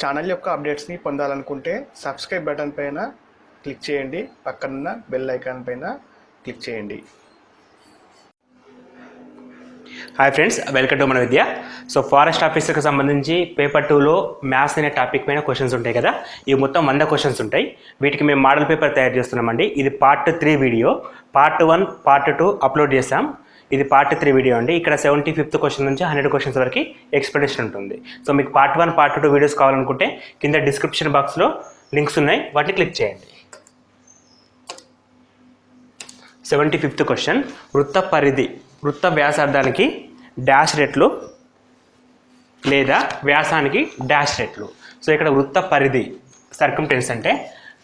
Channel యొక్క అప్డేట్స్ని పొందాలనుకుంటే subscribe button పైన క్లిక్ చేయండి, పక్కనున్న బెల్ ఐకాన్ పైన క్లిక్ చేయండి. హాయ్ ఫ్రెండ్స్, వెల్కమ్ టు మన విద్య. సో ఫారెస్ట్ ఆఫీసర్కి సంబంధించి పేపర్ 2లో మ్యాథ్స్ అనే టాపిక్ పైన క్వశ్చన్స్ ఉంటాయి కదా. ఇవి మొత్తం 100 క్వశ్చన్స్ ఉంటాయి. వీటికి మేము మోడల్ పేపర్ తయారు చేస్తున్నామండి. ఇది part 3 video. Part 1, part 2 upload చేసాం. ఇది పార్ట్ 3 వీడియో అండి. ఇక్కడ 75th క్వశ్చన్ నుంచి 100 క్వశ్చన్స్ వరకు ఎక్స్ప్లెనేషన్ ఉంటుంది. సో మీకు పార్ట్ 1, పార్ట్ 2 వీడియోస్ కావాలనుకుంటే కింద డిస్క్రిప్షన్ బాక్స్లో లింక్స్ ఉన్నాయి, వాటిని క్లిక్ చేయండి. 75th క్వశ్చన్, వృత్త పరిధి వృత్త వ్యాసార్థానికి డాష్ రెట్లు లేదా వ్యాసానికి డాష్ రెట్లు. సో ఇక్కడ వృత్త పరిధి సర్కంటెన్స్ అంటే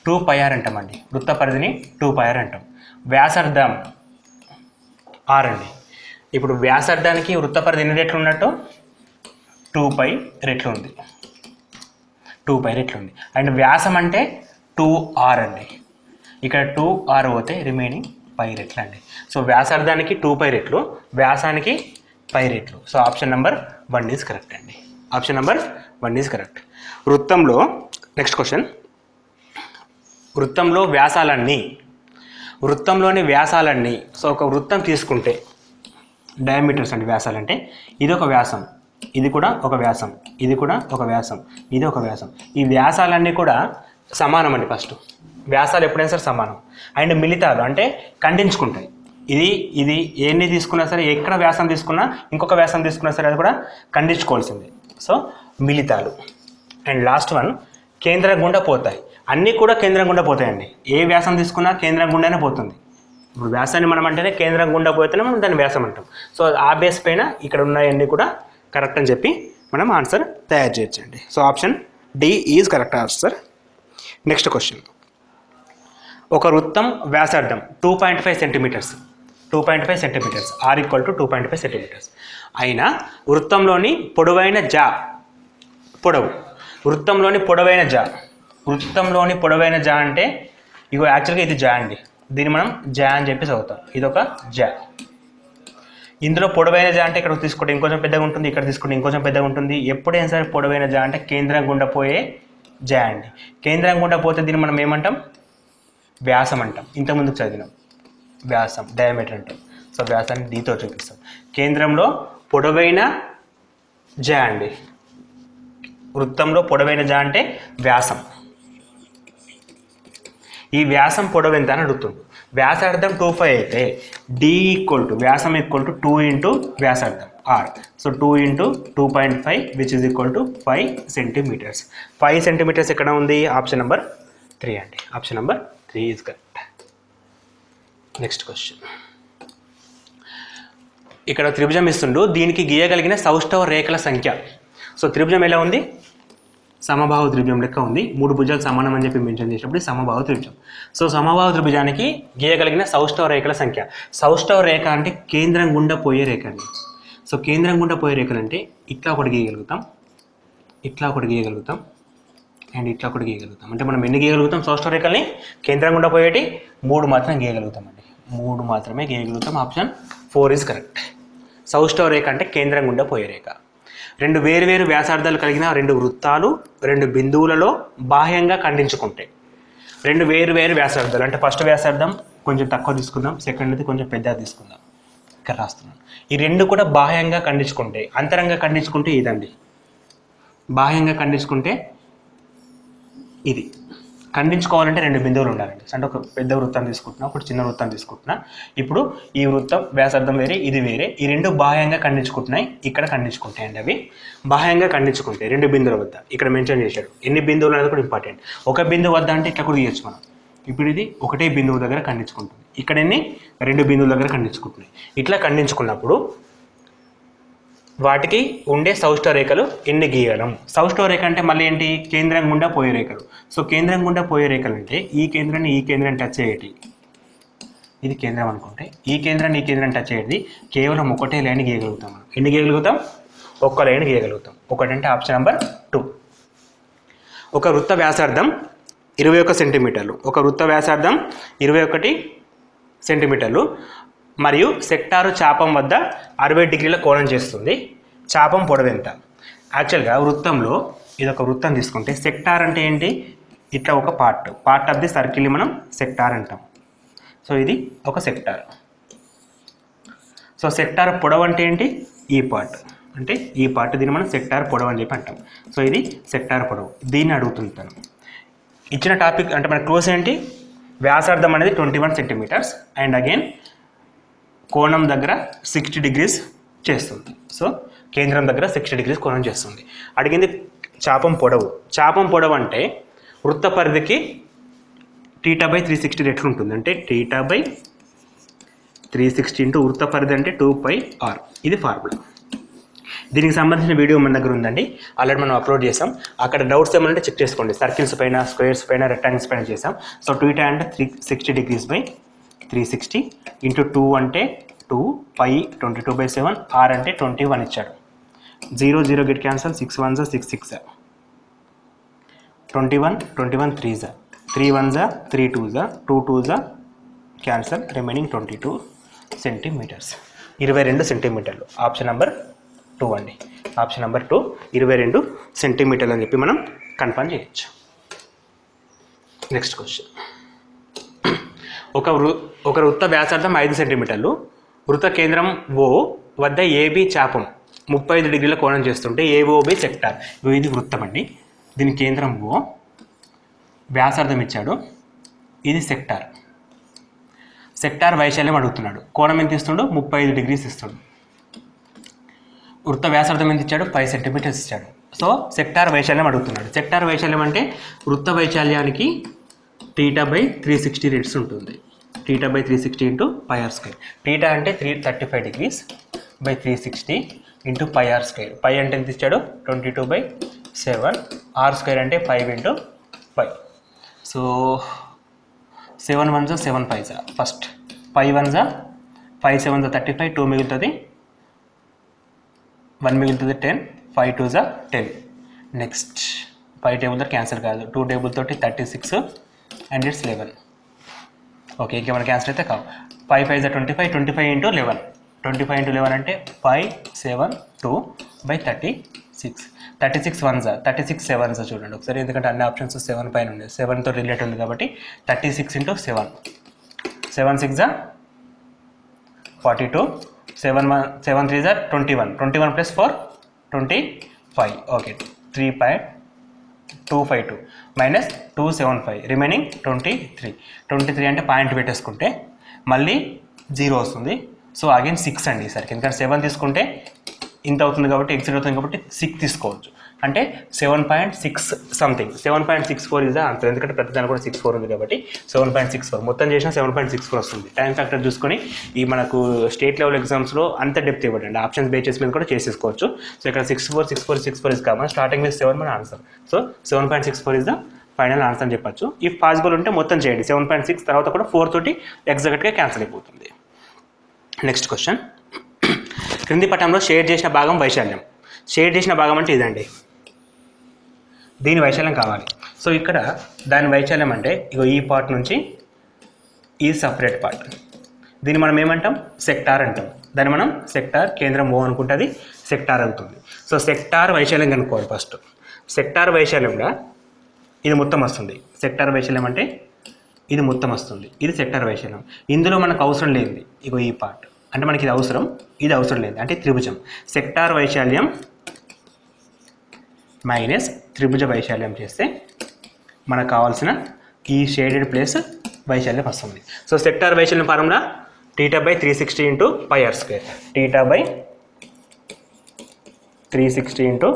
2πr అంటామండి. వృత్త పరిధిని 2πr అంటాం. వ్యాసార్థం r అండి. ఇప్పుడు వ్యాసార్థానికి వృత్త పరిధి ఎన్ని రెట్లు ఉన్నట్టు 2π రెట్లు ఉంది. 2π రెట్లు ఉంది. అండ్ వ్యాసం అంటే 2r అండి. ఇక్కడ 2r పోతే రిమైనింగ్ π రెట్లు అండి. సో వ్యాసార్థానికి 2π రెట్లు, వ్యాసానికి π రెట్లు. So option number 1 is correct అండి. Option number 1 is correct. వృత్తంలో నెక్స్ట్ క్వశ్చన్, వృత్తంలోని వ్యాసాలన్నీ సో ఒక వృత్తం తీసుకుంటే డయామీటర్స్ అండి. వ్యాసాలంటే ఇది ఒక వ్యాసం, ఇది కూడా ఒక వ్యాసం, ఇది కూడా ఒక వ్యాసం, ఇది ఒక వ్యాసం. ఈ వ్యాసాలన్నీ కూడా సమానం అండి. ఫస్ట్ వ్యాసాలు ఎప్పుడైనా సరే సమానం. అండ్ మిలితాలు అంటే ఖండించుకుంటాయి. ఇది ఎన్ని తీసుకున్నా సరే, ఎక్కడ వ్యాసం తీసుకున్నా ఇంకొక వ్యాసం తీసుకున్నా సరే అది కూడా ఖండించుకోవాల్సిందే. సో మిలితాలు. అండ్ లాస్ట్ వన్, కేంద్రం గుండా పోతాయి. అన్నీ కూడా కేంద్రం గుండా పోతాయండి. ఏ వ్యాసం తీసుకున్నా కేంద్రం గుండానే పోతుంది. ఇప్పుడు వ్యాసాన్ని మనం అంటేనే కేంద్రం గుండా పోతేనే మనం దాన్ని వ్యాసం అంటాం. సో ఆ బేస్ పైన ఇక్కడ ఉన్నాయన్నీ కూడా కరెక్ట్ అని చెప్పి మనం ఆన్సర్ తయారు చేయొచ్చండి. So option D is correct answer. Next question, ఒక వృత్తం వ్యాసార్థం 2.5 centimetres, 2.5 centimetres, R equal to 2.5 centimetres అయినా వృత్తంలోని పొడవైన పొడవు, వృత్తంలోని పొడవైన జా అంటే ఇగో యాక్చువల్గా ఇది జా అండి. దీన్ని మనం జా అని చెప్పి చదువుతాం. ఇది ఒక జా. ఇందులో పొడవైన జా అంటే ఇక్కడ తీసుకుంటే ఇంకొంచెం పెద్దగా ఉంటుంది, ఇక్కడ తీసుకుంటే ఇంకొంచెం పెద్దగా ఉంటుంది. ఎప్పుడైనా సరే పొడవైన జా అంటే కేంద్రం గుండా పోయే జా అండి. కేంద్రం గుండా పోతే దీన్ని మనం ఏమంటాం? వ్యాసం అంటాం. ఇంతకుముందుకు చదివినాం వ్యాసం, డయామీటర్ అంటాం. సో వ్యాసాన్ని డీతో చూపిస్తాం. కేంద్రంలో పొడవైన జా అండి. వృత్తంలో పొడవైన జా అంటే వ్యాసం. ఈ వ్యాసం పొడవు ఎంత అని అడుగుతుండు. వ్యాసార్థం 2π అయితే డి ఈక్వల్ టు వ్యాసం ఈక్వల్ టు 2 ఇంటూ వ్యాసార్థం r. So 2 into 2.5 which is equal to 5 centimetres. 5 centimetres ఎక్కడ ఉంది? ఆప్షన్ నెంబర్ 3 అండి. Option number 3 is correct. Next question, ఇక్కడ త్రిభుజం ఇస్తుండు. దీనికి గీయగలిగిన సౌష్ఠవ రేఖల సంఖ్య. సో త్రిభుజం ఎలా ఉంది? సమబాహు త్రిభుజం లెక్క ఉంది. 3 భుజాలు సమానం అని చెప్పి మెన్షన్ చేసినప్పుడు సమబాహు త్రిభుజం. సో సమబాహు త్రిభుజానికి గీయగలిగిన సౌష్ఠవ రేఖల సంఖ్య. సౌష్ఠవ రేఖ అంటే కేంద్రం గుండా పోయే రేఖ అండి. సో కేంద్రం గుండా పోయే రేఖలు అంటే ఇట్లా ఒకటి గీయగలుగుతాం, ఇట్లా ఒకటి గీయగలుగుతాం, అండ్ ఇట్లా ఒకటి గీయగలుగుతాం. అంటే మనం ఎన్ని గీయగలుగుతాం? సౌష్ఠవ రేఖల్ని కేంద్రం గుండా పోయేటి 3 మాత్రం గీయగలుగుతాం అండి. 3 మాత్రమే గీయగలుగుతాం. Option 4 is correct. సౌష్ఠవ రేఖ అంటే కేంద్రం గుండా పోయే రేఖ. 2 వేరువేరు వ్యాసార్థాలు కలిగిన 2 వృత్తాలు 2 బిందువులలో బాహ్యంగా ఖండించుకుంటాయి. 2 వేరువేరు వ్యాసార్థాలు అంటే ఫస్ట్ వ్యాసార్థం కొంచెం తక్కువ తీసుకుందాం, సెకండ్ది కొంచెం పెద్దగా తీసుకుందాం. ఇక్కడ రాస్తున్నాను. ఈ 2 కూడా బాహ్యంగా ఖండించుకుంటాయి. అంతరంగా ఖండించుకుంటే ఇదండి. బాహ్యంగా ఖండించుకుంటే ఇది. ఖండించుకోవాలంటే 2 బిందువులు ఉండాలండి. అంటే ఒక పెద్ద వృత్తం తీసుకుంటున్నా, ఒకటి చిన్న వృత్తం తీసుకుంటున్నా. ఇప్పుడు ఈ వృత్తం వ్యాసార్థం వేరే, ఇది వేరే. ఈ 2 బాహ్యంగా ఖండించుకుంటున్నాయి, ఇక్కడ ఖండించుకుంటాయండి. అవి బాహ్యంగా ఖండించుకుంటాయి 2 బిందువుల వద్ద. ఇక్కడ మెన్షన్ చేశాడు ఎన్ని బిందువులు అనేది కూడా ఇంపార్టెంట్. ఒక బిందువు వద్ద అంటే ఇట్లా కూడా తీయచ్చు మనం. ఇప్పుడు ఇది ఒకటే బిందువు దగ్గర ఖండించుకుంటుంది. ఇక్కడ ఎన్ని? 2 బిందువుల దగ్గర ఖండించుకుంటున్నాయి. ఇట్లా ఖండించుకున్నప్పుడు వాటికి ఉండే సౌష్ఠవ రేఖలు ఎన్ని గీయగలం? సౌష్ఠవ రేఖ అంటే మళ్ళీ ఏంటి? కేంద్రం గుండా పోయే రేఖలు. సో కేంద్రం గుండా పోయే రేఖలు అంటే ఈ కేంద్రాన్ని టచ్ అయ్యేటి, ఇది కేంద్రం అనుకుంటే ఈ కేంద్రాన్ని టచ్ అయ్యేది కేవలం ఒకటే లైన్ గీయగలుగుతాం మనం. ఎన్ని గీయగలుగుతాం? ఒక్క లైన్ గీయగలుగుతాం. ఒకటంటే ఆప్షన్ నెంబర్ 2. ఒక వృత్త వ్యాసార్థం 21 సెంటీమీటర్లు, ఒక వృత్త వ్యాసార్థం 21 సెంటీమీటర్లు మరియు సెక్టారు చాపం వద్ద 60 డిగ్రీల కోణం చేస్తుంది. చాపం పొడవు ఎంత? యాక్చువల్గా వృత్తంలో ఇది ఒక వృత్తం తీసుకుంటే సెక్టార్ అంటే ఏంటి, ఇట్లా ఒక పార్ట్ ఆఫ్ ది సర్కిల్ని మనం సెక్టార్ అంటాం. సో ఇది ఒక సెక్టార్. సో సెక్టార్ పొడవు అంటే ఏంటి, ఈ పార్ట్, అంటే ఈ పార్ట్, దీన్ని మనం సెక్టార్ పొడవు అని చెప్పి అంటాం. సో ఇది సెక్టార్ పొడవు. దీన్ని అడుగుతుంటాను. ఇచ్చిన టాపిక్ అంటే మన క్లోజ్ ఏంటి, వ్యాసార్థం అనేది 21 సెంటీమీటర్స్ అండ్ అగైన్ కోణం దగ్గర 60 degrees చేస్తుంది. సో కేంద్రం దగ్గర 60 degrees కోణం చేస్తుంది. అడిగింది చాపం పొడవు అంటే వృత్త పరిధికి θ/360 రెట్లు ఉంటుంది. అంటే θ/360 ఇంటూ వృత్త పరిధి అంటే 2πr. ఇది ఫార్ములా. దీనికి సంబంధించిన వీడియో మన దగ్గర ఉందండి, ఆల్రెడీ మనం అప్లోడ్ చేసాం. అక్కడ డౌట్స్ ఏమైనా చెక్ చేసుకోండి. సర్కిల్స్ పైన, స్క్వేర్స్ పైన, రెక్టాంగిల్స్ పైన చేసాం. సో θ అంటే 360 degrees/360 ఇంటూ 2 అంటే 2, π 22/7, r అంటే 21 ఇచ్చాడు. 0 get cancel, 6 1s 6 6 21 3s 3 1s 3 2s 2 2s cancel, remaining 22 centimetres, 22 సెంటీమీటర్లు. ఆప్షన్ నెంబర్ 2 అండి. ఆప్షన్ నెంబర్ 2 22 సెంటీమీటర్లు అని చెప్పి మనం కన్ఫర్మ్ చేయొచ్చు. Next question. ఒక వృత్త వ్యాసార్థం 5 సెంటీమీటర్లు, వృత్త కేంద్రం O వద్ద AB చాపం 35 డిగ్రీల కోణం చేస్తుంటే AOB సెక్టార్. ఇది వృత్తం అండి, దీని కేంద్రం O, వ్యాసార్థం ఇచ్చాడు, ఇది సెక్టార్. సెక్టార్ వైశాల్యం అడుగుతున్నాడు. కోణం ఎంత ఇస్తుండో 35 degrees ఇస్తాడు. వృత్త వ్యాసార్థం ఎంత ఇచ్చాడు, 5 సెంటీమీటర్స్ ఇచ్చాడు. సో సెక్టార్ వైశాల్యం అడుగుతున్నాడు. సెక్టార్ వైశాల్యం అంటే వృత్త వైశాల్యానికి θ/360 రెట్స్ ఉంటుంది. θ/360 ఇంటూ πr². θ అంటే 335 degrees/360 ఇంటూ πr². π అంటే ఎంత ఇచ్చాడు, 22/7, r² అంటే 5 into 5. So 7 1s 7 5s first, 5 1s 5 7s 35, 2 మిగులుతుంది, 1 మిగులుతుంది 10, 5 2s 10. నెక్స్ట్ 5 టేబుల్తో క్యాన్సిల్ కాదు, 2 టేబుల్ తోటి 36 అండ్ ఇట్స్ 11. ఓకే, ఇంకేమైనా క్యాన్సిల్ అయితే కావు. 5 5s 25, 25 ఇంటూ 11, 25 ఇంటూ 11 అంటే 5 7 2/36. 36 1s 36 7s చూడండి ఒకసారి, ఎందుకంటే అన్ని ఆప్షన్స్ 7 పైన ఉన్నాయి, 7తో రిలేట్ ఉంది కాబట్టి 36 into 7, 7 6 42, 7 3s 21, 21 + 4 25. Okay, 3.252 minus 275, remaining 23 అంటే పాయింట్ పెట్టేసుకుంటే మళ్ళీ 0 వస్తుంది. సో అగైన్ 6 అండి ఈసారికి, ఎందుకంటే 7 తీసుకుంటే ఇంత అవుతుంది కాబట్టి ఎగ్జిట్ అవుతుంది కాబట్టి 6 తీసుకోవచ్చు. అంటే 7.6 సంథింగ్, 7.64 ఇస్ ద ఆన్సర్. ఎందుకంటే ప్రతి దాని కూడా 64 ఉంది కాబట్టి 7.64 మొత్తం చేసిన 7.64 వస్తుంది. టైం ఫ్యాక్టర్ చూసుకొని ఈ మనకు స్టేట్ లెవెల్ ఎగ్జామ్స్లో అంత డెప్త్ ఇవ్వడండి, ఆప్షన్స్ బేసెస్ మీద కూడా చేసేసుకోవచ్చు. సో ఇక్కడ 64 ఇస్ కామన్, స్టార్టింగ్ విత్ 7 మన answer. So 7.64 is the final answer అని చెప్పచ్చు. ఇఫ్ పాసిబుల్ ఉంటే మొత్తం చేయండి, 7.6 తర్వాత కూడా 4 తోటి ఎగ్జాక్ట్గా క్యాన్సిల్ అయిపోతుంది. Next question. క్రింది పటంలో షేడ్ చేసిన భాగం వైశాల్యం. షేడ్ చేసిన భాగం అంటే ఇదండి, దీని వైశాల్యం కావాలి. సో ఇక్కడ దాని వైశాల్యం అంటే ఇగో ఈ పార్ట్ నుంచి ఈ సపరేట్ పార్ట్, దీన్ని మనం ఏమంటాం, సెక్టార్ అంటాం. దాన్ని మనం సెక్టార్, కేంద్రం O అనుకుంటే అది సెక్టార్ అవుతుంది. సో సెక్టార్ వైశాల్యం కనుక్కోవాలి ఫస్ట్. సెక్టార్ వైశాల్యంగా ఇది మొత్తం వస్తుంది. సెక్టార్ వైశాల్యం అంటే ఇది మొత్తం వస్తుంది, ఇది సెక్టార్ వైశాల్యం. ఇందులో మనకు అవసరం లేనిది ఇగో ఈ పార్ట్, అంటే మనకి ఇది అవసరం, ఇది అవసరం లేదు, అంటే త్రిభుజం. సెక్టార్ వైశాల్యం మైనస్ త్రిభుజ వైశాల్యం చేస్తే మనకు కావాల్సిన ఈ షేడెడ్ ప్లేస్ వైశాల్యం వస్తుంది. సో సెక్టార్ వైశాల్యం formula θ/360 into πr². θ/360 into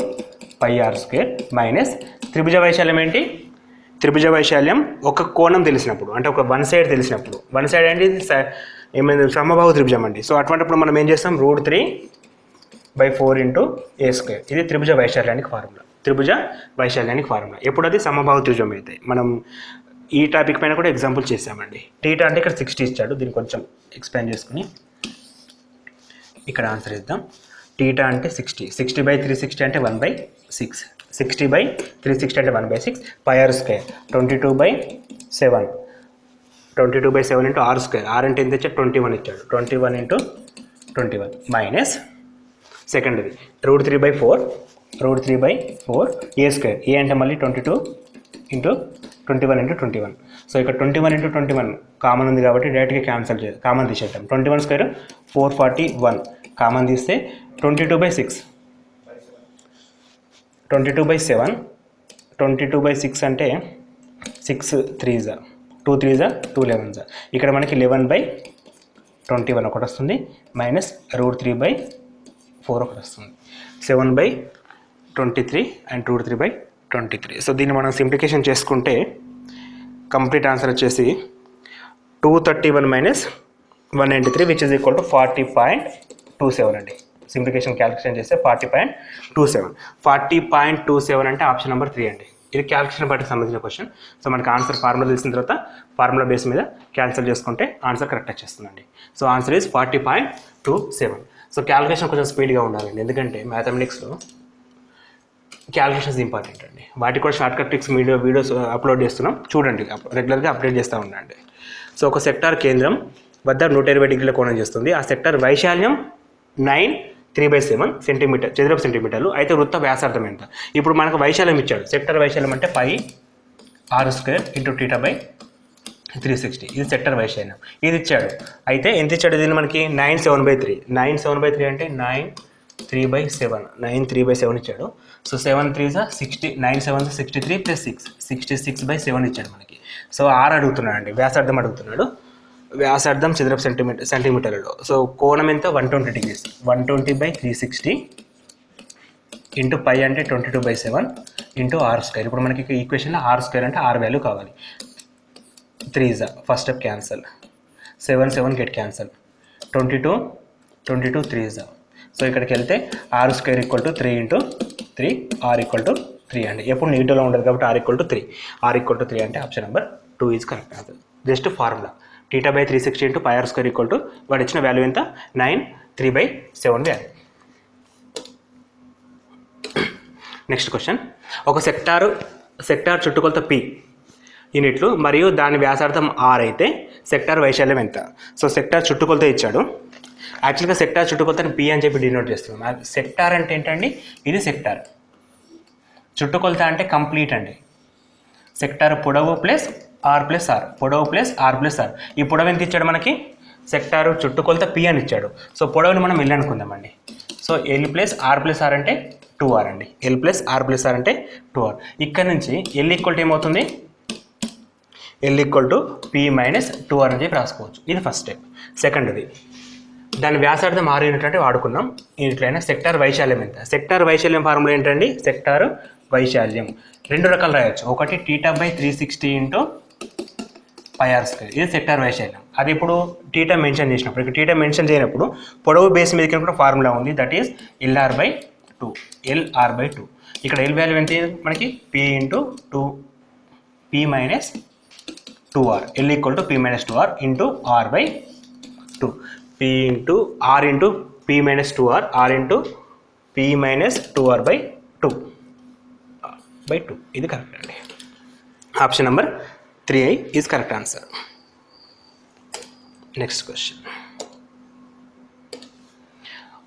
πr² minus త్రిభుజ వైశాల్యం ఏంటి, త్రిభుజ వైశాల్యం ఒక కోణం తెలిసినప్పుడు, అంటే ఒక వన్ సైడ్ తెలిసినప్పుడు, వన్ సైడ్ అంటే ఏమైంది, సమబాహు త్రిభుజం అండి. సో అటువంటిప్పుడు మనం ఏం చేస్తాం, √3/4 ఇంటూ a². ఇది త్రిభుజ వైశాల్యానికి ఫార్ములా. త్రిభుజ వైశాల్యానికి ఫార్ములా ఎప్పుడు అది సమబాహు త్రిభుజం అయితే. మనం ఈ టాపిక్ పైన కూడా ఎగ్జాంపుల్ చేసామండి. θ అంటే ఇక్కడ 60 ఇచ్చాడు, దీన్ని కొంచెం ఎక్స్ప్లెయిన్ చేసుకుని ఇక్కడ ఆన్సర్ ఇద్దాం. θ అంటే 60, 60/360 అంటే 1/6, 60/360 అంటే 1/6, πr² 22/7, 22/7 ఇంటూ r². r అంటే ఎంత ఇచ్చాడు, 21 ఇచ్చాడు, 21 ఇంటూ 21 మైనస్ సెకండ్ది √3/4 √3/4 a స్క్వేర్. ఏ అంటే మళ్ళీ 22 ఇంటూ 21 ఇంటూ 21. సో ఇక్కడ 21 ఇంటూ 21 కామన్ ఉంది కాబట్టి డైరెక్ట్గా కామన్ తీసేద్దాం. 21 స్క్వేర్ 441 కామన్ తీస్తే 22/6 22/7 22/6 అంటే 6 3s 2 3s 2 11s. ఇక్కడ మనకి 11/21 ఒకటి వస్తుంది మైనస్ √3/4 ఒకటి వస్తుంది 7/23 అండ్ √3/23. సో దీన్ని మనం సింప్లికేషన్ చేసుకుంటే కంప్లీట్ ఆన్సర్ వచ్చేసి 231 minus 193 which is equal to 40.27 అండి. సింప్లికేషన్ క్యాలిక్యులేషన్ చేస్తే 40.27. 40.27 అంటే ఆప్షన్ నెంబర్ 3 అండి. ఇది క్యాలిక్యులేషన్ బట్టి సంబంధించిన క్వశ్చన్. సో మనకి ఆన్సర్ ఫార్ములా తెలిసిన తర్వాత ఫార్ములా బేస్ మీద క్యాన్సిల్ చేసుకుంటే ఆన్సర్ కరెక్ట్ వచ్చేస్తుందండి. So answer is 40.27. So calculation కొంచెం స్పీడ్గా ఉండాలండి, ఎందుకంటే మ్యాథమెటిక్స్లో క్యాలిక్యులేషన్స్ ఇంపార్టెంట్ అండి. వాటికి కూడా short cut tricks videos upload చేస్తున్నాం, చూడండి, రెగ్యులర్గా అప్డేట్ చేస్తూ ఉండండి. సో ఒక సెక్టార్ కేంద్రం వద్ద 120 డిగ్రీల కోణం చేస్తుంది. ఆ సెక్టార్ వైశాల్యం 9 3/7 సెంటీమీటర్ చదరపు సెంటీమీటర్లు. అయితే వృత్త వ్యాసార్థం ఎంత? ఇప్పుడు మనకు వైశాల్యం ఇచ్చాడు. సెక్టార్ వైశాల్యం అంటే πr² ఇంటూ θ/360. ఇది సెక్టార్ వైశాల్యం, ఇది ఇచ్చాడు. అయితే ఎంత ఇచ్చాడు? దీన్ని మనకి 9/7/3. 9/7/3 అంటే 9/3/7 9/3/7 ఇచ్చాడు. సో 7 3s 60 9 7s 63 ప్లస్ 6 66/7 ఇచ్చాడు మనకి. సో r అడుగుతున్నాడు అండి, వ్యాసార్థం అడుగుతున్నాడు. వ్యాసార్థం చదరపు సెంటీమీటర్లలో. సో కోణం ఎంత? 120 degrees. 120/360 ఇంటూ π అంటే 22/7 ఇంటూ r². ఇప్పుడు మనకి ఈక్వేషన్లో r² అంటే r వాల్యూ కావాలి. 3s first step cancel, 7 7 get cancel, 22 3s. So ఇక్కడికి వెళ్తే r² = 3 ఇంటూ 3 r = 3 అండి. ఎప్పుడు నెగిటివ్లో ఉండదు కాబట్టి r = 3. r = 3 అంటే option number 2 is correct answer. Just formula θ/360 into πr² వాడు ఇచ్చిన వాల్యూ ఎంత? 9 3/7 వాల్యూ. Next question. ఒక సెక్టార్ చుట్టుకొలత P యూనిట్లు మరియు దాని వ్యాసార్థం r అయితే సెక్టార్ వైశాల్యం ఎంత? సో సెక్టార్ చుట్టుకొలత ఇచ్చాడు. యాక్చువల్గా సెక్టార్ చుట్టుకొలతని P అని చెప్పి డినోట్ చేస్తున్నాం. సెక్టార్ అంటే ఏంటండి? ఇది సెక్టార్. చుట్టుకొలత అంటే కంప్లీట్ అండి. సెక్టార్ పొడవు ప్లస్ r ప్లస్ r, పొడవు ప్లస్ r ప్లస్ r. ఈ పొడవు ఎంత ఇచ్చాడు మనకి? సెక్టారు చుట్టుకొలత P అని ఇచ్చాడు. సో పొడవుని మనం L అనుకుందామండి. So L plus r plus r అంటే 2r అండి. L plus r plus r అంటే 2r. ఇక్కడ నుంచి L ఈక్వల్ టు ఏమవుతుంది? L equal to P minus 2r అని చెప్పి రాసుకోవచ్చు. ఇది ఫస్ట్ స్టెప్. సెకండ్ది, దాని వ్యాసార్థం 6 యూనిట్ అంటే వాడుకున్నాం. యూనిట్లైనా సెక్టార్ వైశాల్యం ఎంత? సెక్టార్ వైశాల్యం ఫార్ములా ఏంటండి? సెక్టార్ వైశాల్యం రెండు రకాలు రాయొచ్చు. ఒకటి θ/360 ఇంటూ πr². ఇది సెక్టార్ వైశాల్యం. అది ఇప్పుడు θ మెన్షన్ చేసినప్పుడు, ఇక్కడ θ మెన్షన్ చేయనప్పుడు పొడవు బేస్ మీద కూడా ఫార్ములా ఉంది. That is LR/2. LR/2. ఇక్కడ L వాల్యూ ఎంత మనకి? P into 2P minus 2R. L = P minus 2R into R/2. P into R into P minus 2R, R into P minus 2R/2. ఇది correct అండి. Option number 3 is correct answer. Next question.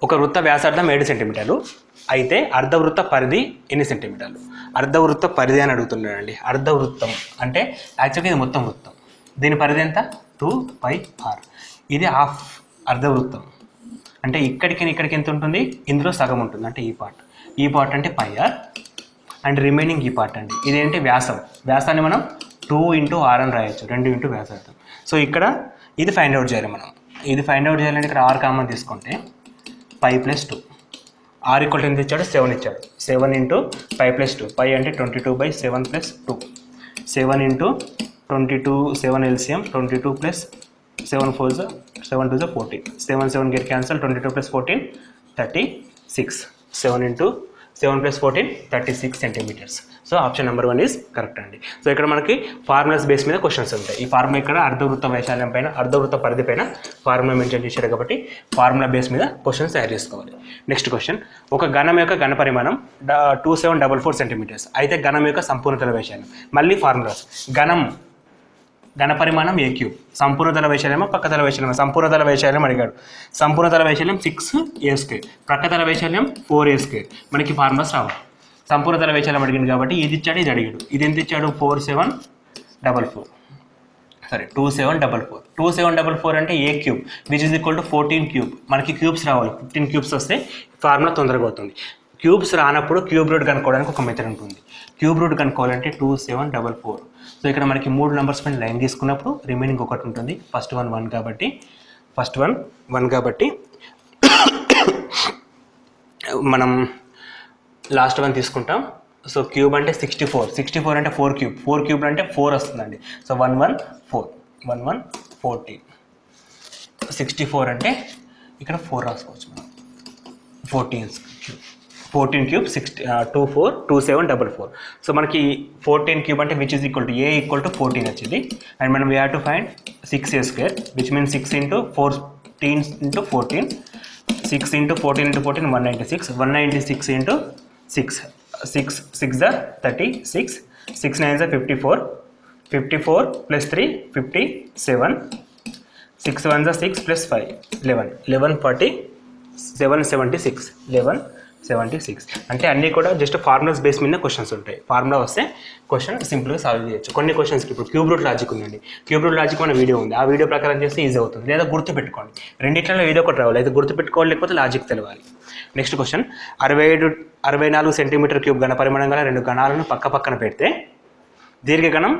ఒక వృత్త వ్యాసార్థం 7 సెంటీమీటర్లు అయితే అర్ధవృత్త పరిధి ఎన్ని సెంటీమీటర్లు? అర్ధవృత్త పరిధి అని అడుగుతున్నాడండి. అర్ధవృత్తం అంటే యాక్చువల్గా ఇది మొత్తం వృత్తం. దీని పరిధి ఎంత? 2πr. ఇది హాఫ్ అర్ధవృత్తం అంటే ఇక్కడికి ఎంత ఉంటుంది? ఇందులో సగం ఉంటుంది అంటే ఈ పార్ట్ అంటే πr అండ్ రిమైనింగ్ ఈ పార్ట్ అండి. ఇదేంటి? వ్యాసాన్ని మనం 2 ఇంటూ r అని రాయొచ్చు, 2 ఇంటూ వ్యాసార్థం. సో ఇక్కడ ఇది ఫైండ్ అవుట్ చేయాలి మనం. ఇది ఫైండ్ అవుట్ చేయాలంటే ఇక్కడ r కామన్ తీసుకుంటే π + 2. r = ఎంత ఇచ్చాడు? 7 ఇచ్చాడు. 7 ఇంటూ π + 2. π అంటే 22/7 + 2. 7 into 22 7 LCM 22 + 7 4 7 2 14. 7 7 get cancel, 22 + 14 36. 7 into 7 + 14 36 centimetres. So option number 1 is correct అండి. సో ఇక్కడ మనకి ఫార్ములాస్ బేస్ మీద క్వశ్చన్స్ ఉంటాయి. ఈ ఫార్ములా ఇక్కడ అర్ధవృత్త వైశాల్యం పైన, అర్ధవృత్త పరిధి పైన ఫార్ములా మెన్షన్ చేశారు కాబట్టి ఫార్ములా బేస్ మీద క్వశ్చన్స్ తయారు చేసుకోవాలి. Next question. ఒక ఘనం యొక్క ఘన పరిమాణం 2744 సెంటీమీటర్స్ అయితే ఘనం యొక్క సంపూర్ణతల వైశాల్యం. మళ్ళీ ఫార్ములాస్. ఘనం ఘనపరిమాణం ఏ క్యూబ్. సంపూర్ణతల వైశాల్యమో పక్కతల వైశాల్యం. సంపూర్ణతల వైశాల్యం అడిగాడు. సంపూర్ణతల వైశాల్యం 6a², ప్రక్కతల వైశాల్యం 4a². మనకి ఫార్ములాస్ రావాలి. సంపూర్ణతల వైశాల్యం అడిగింది కాబట్టి ఇది ఇచ్చాడు, ఇది అడిగాడు. ఇది ఎంత ఇచ్చాడు? 4744. సరే 2744. 2744 అంటే a cube which is equal to 14 cube. మనకి క్యూబ్స్ రావాలి. 15 క్యూబ్స్ వస్తే ఫార్ములా తొందరగా అవుతుంది. క్యూబ్స్ రానప్పుడు క్యూబ్ రూట్ కనుక్కోవడానికి ఒక మెథడ్ ఉంటుంది. Cube root కనుక్కోవాలంటే 2744. సో ఇక్కడ మనకి 3 నెంబర్స్ పైన లైన్ తీసుకున్నప్పుడు రిమైనింగ్ ఒకటి ఉంటుంది. ఫస్ట్ వన్ 1 కాబట్టి మనం లాస్ట్ వన్ తీసుకుంటాం. సో క్యూబ్ అంటే 64 అంటే 4 క్యూబ్. 4 క్యూబ్ అంటే 4 వస్తుందండి. సో 1 14. 64 అంటే ఇక్కడ 4 రాసుకోవచ్చు మనం. 14 క్యూబ్ 2744. సో మనకి 14 క్యూబ్ అంటే which is equal to a equal to 14 వచ్చింది. అండ్ మనం we have to find 6a² which means 6 × 14 × 14. 6 × 14 × 14 196. 196 × 6 6 are 36. 6 9s are 54. 54 plus 3 57. 6 1s are 6 plus 5 11 40 776 1176. అంటే అన్నీ కూడా జస్ట్ ఫార్ములాస్ బేస్ మీద క్వశ్చన్స్ ఉంటాయి. ఫార్ములా వస్తే క్వశ్చన్ సింపుల్గా సాల్వ్ చేయొచ్చు. కొన్ని క్వశ్చన్స్కి ఇప్పుడు క్యూబ్ రూట్ లాజిక్ ఉందండి. క్యూబ్ రూట్ లాజిక్ మన వీడియో ఉంది. ఆ వీడియో ప్రకారం చేస్తే ఈజీ అవుతుంది. లేదా గుర్తుపెట్టుకోండి. రెండిట్లలో ఏదో ఒకటి రావాలి. అయితే గుర్తుపెట్టుకోవాలి, లేకపోతే లాజిక్ తెలవాలి. నెక్స్ట్ క్వశ్చన్ 64 సెంటీమీటర్ క్యూబ్ ఘనపరిమాణం గల 2 ఘనాలను పక్కన పెడితే దీర్ఘఘనం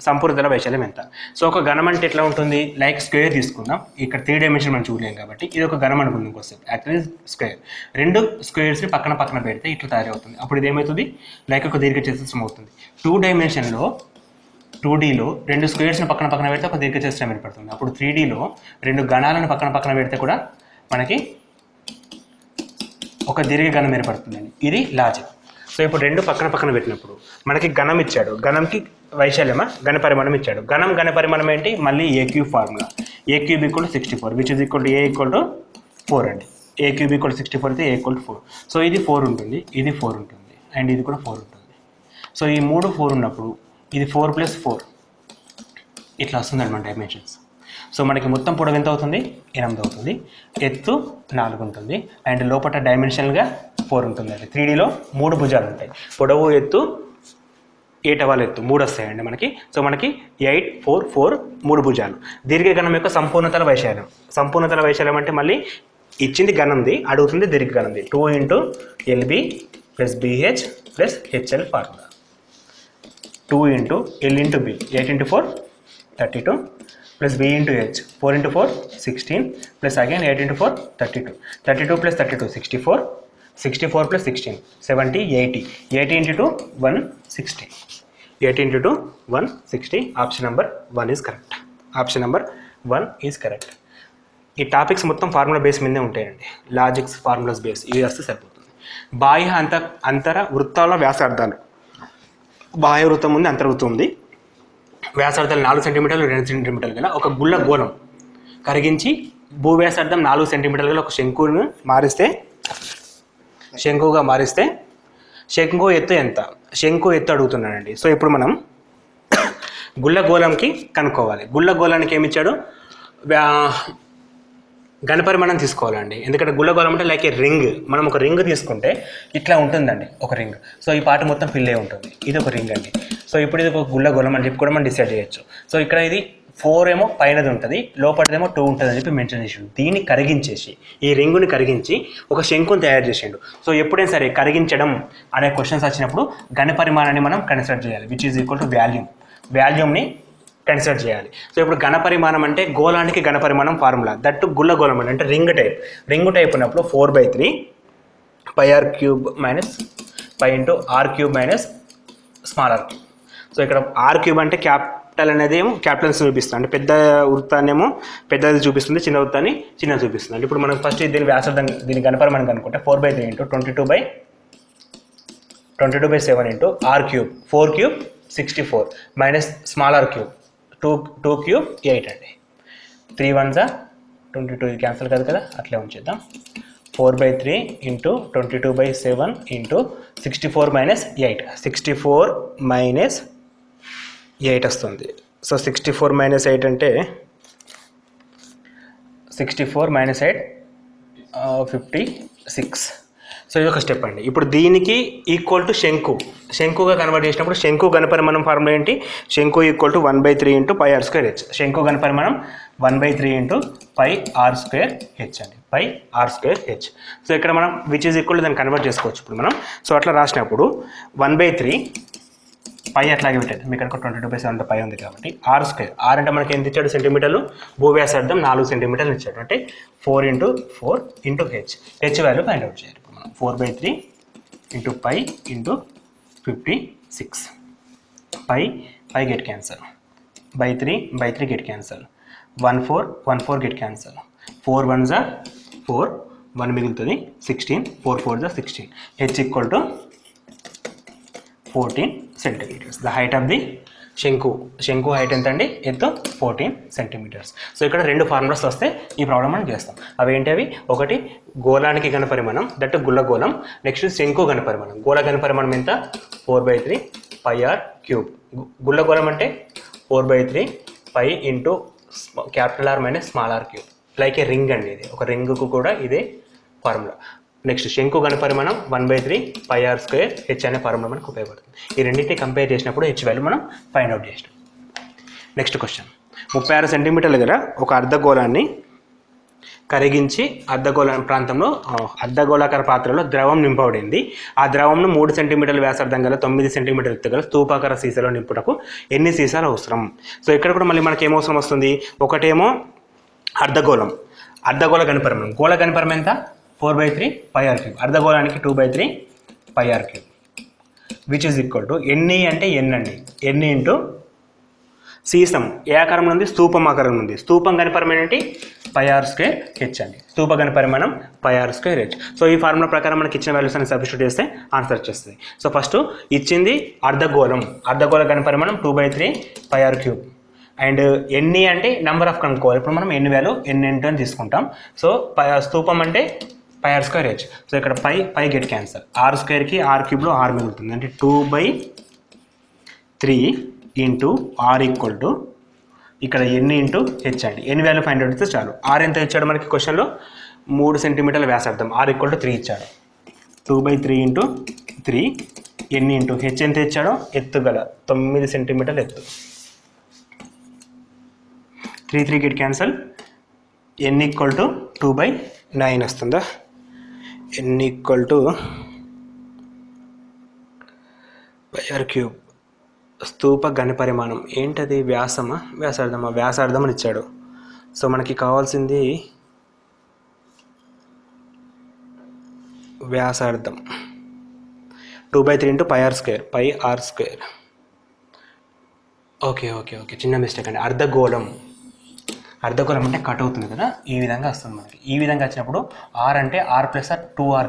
సంపూర్ణతల వైశాల్యం ఎంత? సో ఒక ఘనం అంటే ఎట్లా ఉంటుంది? లైక్ స్క్వేర్ తీసుకుందాం. ఇక్కడ 3 డైమెన్షన్ మనం చూడలేం కాబట్టి ఇది ఒక ఘనం అనుకుందాం. కోసం యాక్చువల్లీ స్క్వేర్. 2 స్క్వేర్స్ని పక్కన పెడితే ఇట్లా తయారవుతుంది. అప్పుడు ఇది ఏమవుతుంది? లైక్ ఒక దీర్ఘచతురస్రం అవుతుంది. 2 డైమెన్షన్లో 2Dలో 2 స్క్వేర్స్ని పక్కన పెడితే ఒక దీర్ఘచతురస్రం ఏర్పడుతుంది. అప్పుడు 3Dలో 2 ఘనాలను పక్కన పెడితే కూడా మనకి ఒక దీర్ఘఘనం ఏర్పడుతుందండి. ఇది లాజిక్. సో ఇప్పుడు 2 పక్కన పెట్టినప్పుడు మనకి ఘనం ఇచ్చాడు. ఘనంకి వైశాల్యమా ఘనపరిమాణం ఇచ్చాడు. ఘనపరిమాణం ఏంటి? మళ్ళీ a cube formula. A cube equal to 64 which is equal to a equal to 4 అండి. ఏ క్యూబ్ ఈక్వల్ 64 అయితే ఏ ఈక్వల్ టు 4. సో ఇది 4 ఉంటుంది, ఇది 4 ఉంటుంది, అండ్ ఇది కూడా 4 ఉంటుంది. సో ఈ 3 4 ఉన్నప్పుడు ఇది 4 + 4 ఇట్లా వస్తుంది అనమాట డైమెన్షన్స్. సో మనకి మొత్తం పొడవు ఎంత అవుతుంది? 8 అవుతుంది. ఎత్తు 4 ఉంటుంది. అండ్ లోపల డైమెన్షనల్గా 4 ఉంటుంది. 3Dలో 3 భుజాలు ఉంటాయి. పొడవు ఎత్తు 8 అవ్వాలి, ఎత్తు 3 వస్తాయండి మనకి. సో మనకి 8 4 4 3 భుజాలు. దీర్ఘఘనం యొక్క సంపూర్ణతల వైశాల్యం. సంపూర్ణతల వైశాల్యం అంటే మళ్ళీ ఇచ్చింది ఘనంది, అడుగుతుంది దీర్ఘఘనంది. 2 × LB + BH + HL formula. 2 × L × B 8 × 4 32 plus B into H 4 × 4 16 plus again 8 × 4 32. 32 plus 32 64. 64 plus 16 70 80. 80 × 2 160. 80 × 2 160. Option number 1 is correct. Option number 1 is correct. ఈ టాపిక్స్ మొత్తం ఫార్ములా బేస్ మీదే ఉంటాయండి. లాజిక్స్ ఫార్ములాస్ బేస్ ఇవి వస్తే సరిపోతుంది. బాహ్య అంతర వృత్తాల వ్యాసార్థాలు. బాహ్య వృత్తం ఉంది, అంతర్వృత్తం ఉంది. వ్యాసార్థాలు 4 సెంటీమీటర్లు 2 సెంటీమీటర్లు గల ఒక గుళ్ళ గోళం కరిగించి భూవ్యాసార్థం 4 సెంటీమీటర్లు గల ఒక శంకువును శంకువుగా మారిస్తే శంకు ఎత్తు ఎంత? శంకు ఎత్తు అడుగుతున్నానండి. సో ఇప్పుడు మనం గుళ్ళ గోళంకి కనుక్కోవాలి. గుళ్ళ గోళానికి ఏమి ఇచ్చాడు? ఘనపరిమాణం తీసుకోవాలండి. ఎందుకంటే గుళ్ళ గోళం అంటే లైక్ ఏ రింగ్. మనం ఒక రింగ్ తీసుకుంటే ఇట్లా ఉంటుందండి ఒక రింగ్. సో ఈ పార్ట్ మొత్తం ఫిల్ అయి ఉంటుంది. ఇది ఒక రింగ్ అండి. సో ఇప్పుడు ఇది ఒక గుళ్ళ గోళం అని చెప్పి కూడా మనం డిసైడ్ చేయొచ్చు. సో ఇక్కడ ఇది 4 ఏమో పైనది ఉంటుంది, లోపలిదేమో 2 ఉంటుంది అని చెప్పి మెన్షన్ చేసిండు. దీన్ని కరిగించేసి, ఈ రింగుని కరిగించి ఒక శంకుని తయారు చేసిండు. సో ఎప్పుడైనా సరే కరిగించడం అనే క్వశ్చన్స్ వచ్చినప్పుడు ఘనపరిమాణాన్ని మనం కన్సిడర్ చేయాలి. విచ్ ఈజ్ ఈక్వల్ టు వాల్యూమ్ని కన్సిడర్ చేయాలి. సో ఇప్పుడు ఘనపరిమాణం అంటే గోళానికి ఘనపరిమాణం ఫార్ములా. దట్టు గుళ్ళ గోళం అంటే రింగ్ టైప్ ఉన్నప్పుడు 4/3 πr³ - π × r³ - small r. So ఇక్కడ r³ అంటే క్యాపిటల్ అనేది ఏమో క్యాపిటల్స్ చూపిస్తుంది. అంటే పెద్ద వృత్తాన్నేమో పెద్దది చూపిస్తుంది, చిన్న వృత్తాన్ని చిన్నది చూపిస్తుంది. అంటే ఇప్పుడు మనం ఫస్ట్ దీని వ్యాసార్థం, దీని ఘనపరిమాణం కనుక్కుంటే 4/3 × 22/7 × r³. 4³ 64 మైనస్ స్మాల్ r³ 2³ 8 అండి. 3 1s 22. ఇది క్యాన్సిల్ కాదు కదా, అట్లే ఉంచేద్దాం. 4/3 × 22/7 × 64 - 8. 64 - 8 వస్తుంది. సో 64 మైనస్ 8 అంటే 64 మైనస్ 8 56. సో ఇది ఒక స్టెప్ అండి. ఇప్పుడు దీనికి ఈక్వల్ టు శంకుగా కన్వర్ట్ చేసినప్పుడు శంకు ఘనపరిమాణం ఫార్ములా ఏంటి? శంకు equal to 1/3 into pi are square H. శంకు ఘనపరిమాణం 1/3 into pi are square H అండి, pi are square H. So ఇక్కడ మనం విచ్ ఈజ్ ఈక్వల్ టు దాన్ని కన్వర్ట్ చేసుకోవచ్చు ఇప్పుడు మనం. సో అట్లా రాసినప్పుడు 1/3 పై అట్లాగే పెట్టండి, మీకు ఇక్కడ 22/7 పై ఉంది కాబట్టి ఆర్ స్క్వేర్. ఆర్ అంటే మనకి ఎంత ఇచ్చాడు? సెంటీమీటర్లు. భూవ్యాసార్థం 4 సెంటీమీటర్లు ఇచ్చాడు, అంటే 4 into 4 into H. H value find out చేయాలి ఇప్పుడు మనం. 4/3 into pi into 56. Pi get cancel, by 3 get cancel, 1 4 get cancel, 4 1 4, 1 మిగులుతుంది, 16, 4 4 16. H equal to 14 centimeters. The height of the శంకు హైట్ ఎంత అండి? ఎత్తు 14 centimeters. సో ఇక్కడ 2 ఫార్ములాస్ వస్తే ఈ ప్రాబ్లం మనం చేస్తాం. అవి ఏంటి? అవి ఒకటి గోళానికి ఘనపరిమాణం, దట్ గుల్లగోళం. నెక్స్ట్ శంకు ఘనపరిమాణం. గోళ ఘనపరిమాణం ఎంత? 4/3 పై ఆర్ క్యూబ్. గుల్లగోళం అంటే 4/3 pi into capital R minus small R cube. Like a ring అండి, ఇది ఒక రింగ్కు కూడా ఇదే ఫార్ములా. నెక్స్ట్ శంకు ఘనపరిమాణం 1/3 పై ఆర్ స్క్వేర్ హెచ్ అనే ఫార్ములా మనకు ఉపయోగపడుతుంది. ఈ రెండింటిని కంపేర్ చేసినప్పుడు హెచ్ వాల్యూ మనం ఫైండ్ అవుట్ చేసినాం. Next question. 36 సెంటీమీటర్ల దగ్గర ఒక అర్ధగోళాన్ని కరిగించి అర్ధగోళాకార పాత్రలో ద్రవం నింపబడింది. ఆ ద్రవంను 3 సెంటీమీటర్ల వ్యాసార్థం గల 9 సెంటీమీటర్ల ఎత్తు గల స్తూపాకార సీసాలో నింపుటకు ఎన్ని సీసాలు అవసరం? సో ఇక్కడ కూడా మళ్ళీ మనకి ఏమవసరం వస్తుంది? ఒకటేమో అర్ధగోళ ఘనపరిమాణం. గోళ ఘనపరిమాణం ఎంత? 4/3 పై ఆర్ క్యూబ్. అర్ధగోళానికి 2/3 pi r cube, which is equal to ఎన్ని అంటే ఎన్ అండి, ఎన్ని ఇంటూ సీసం ఏ ఆకారంలో ఉంది? స్తూపం ఆకారంలో ఉంది. స్తూపం ఘనపరిమాణం ఏంటి? పై ఆర్ స్క్వేర్ హెచ్ అండి. స్తూప ఘనపరిమాణం పై ఆర్ స్క్వేర్ హెచ్. సో ఈ ఫార్ములా ప్రకారం మనకి ఇచ్చిన వాల్యూస్ అని సబ్స్టిట్యూట్ చేస్తే ఆన్సర్ వచ్చేస్తుంది. సో ఫస్ట్ ఇచ్చింది అర్ధగోళ ఘనపరిమాణం 2/3 పై ఆర్ క్యూబ్. అండ్ ఎన్ని అంటే నెంబర్ ఆఫ్ కనుక్కోవాలి. ఇప్పుడు మనం ఎన్ని వాల్యూ ఎన్ని ఇంటూ అని తీసుకుంటాం. సో స్తూపం అంటే pi are square H. So ఇక్కడ పై గెట్ క్యాన్సల్, ఆర్ స్క్వేర్కి ఆర్ క్యూబ్లో ఆర్ మిగులుతుంది, అంటే 2/3 ఇంటూ ఆర్ ఈక్వల్ టు ఇక్కడ ఎన్ని ఇంటూ హెచ్ అండి. ఎన్ని వాల్యూ ఫైండ్ అవుట్ ఇస్తే చాలు. ఆర్ ఎంత ఇచ్చాడు మనకి క్వశ్చన్లో? 3 సెంటీమీటర్ల వ్యాసార్థం, ఆర్ ఈక్వల్ టు 3 ఇచ్చాడు. 2/3 ఇంటూ 3 ఎన్ని ఇంటూ హెచ్ ఎంత ఇచ్చాడో? ఎత్తు గల 9 సెంటీమీటర్ల ఎత్తు. 3 get cancel, n equal to 2/9 వస్తుందా? N equal to pi r cube. స్తూప ఘనపరిమాణం ఏంటది? వ్యాసార్థం అని ఇచ్చాడు. సో మనకి కావాల్సింది వ్యాసార్థం. 2/3 into pi are square. Okay, చిన్న మిస్టేక్ అండి. అర్ధగోళం అంటే కట్ అవుతుంది కదా, ఈ విధంగా వస్తుంది మనకి. ఈ విధంగా వచ్చినప్పుడు ఆర్ అంటే ఆర్ ప్లస్ ఆర్ 2r